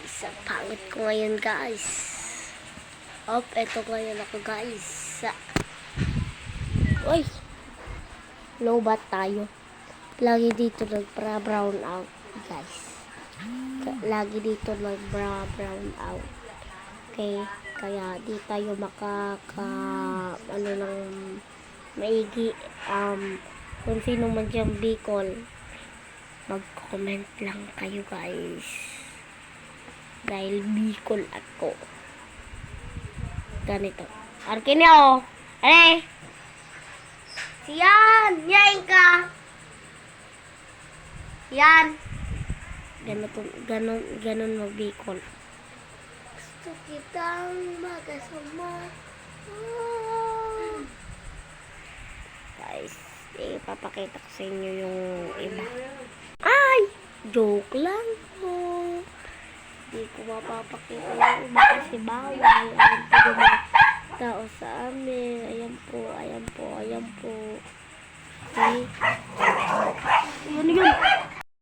guys, ang pangit ko ngayon guys. Eto ngayon ako guys. Uy, lobat tayo. Lagi dito nag-brown out guys. Lagi dito nag-brown out. Okay, kaya di tayo ano ng maigi. Kung sino man diyang Bicol, mag-comment lang kayo guys. Dahil Bicol ako. Ganito. Arkinyo! Eh! Siyan! Yain ka! Yan! Ganon mag-Bicol. Gusto kitang magkasama. Guys, ipapakita ko sa inyo yung iba. Ay! Joke lang po. Hindi ko mapapakita yung iba kasi bawal. Ayan po yung tao sa amin. Ayan po, ayan po, ayan po.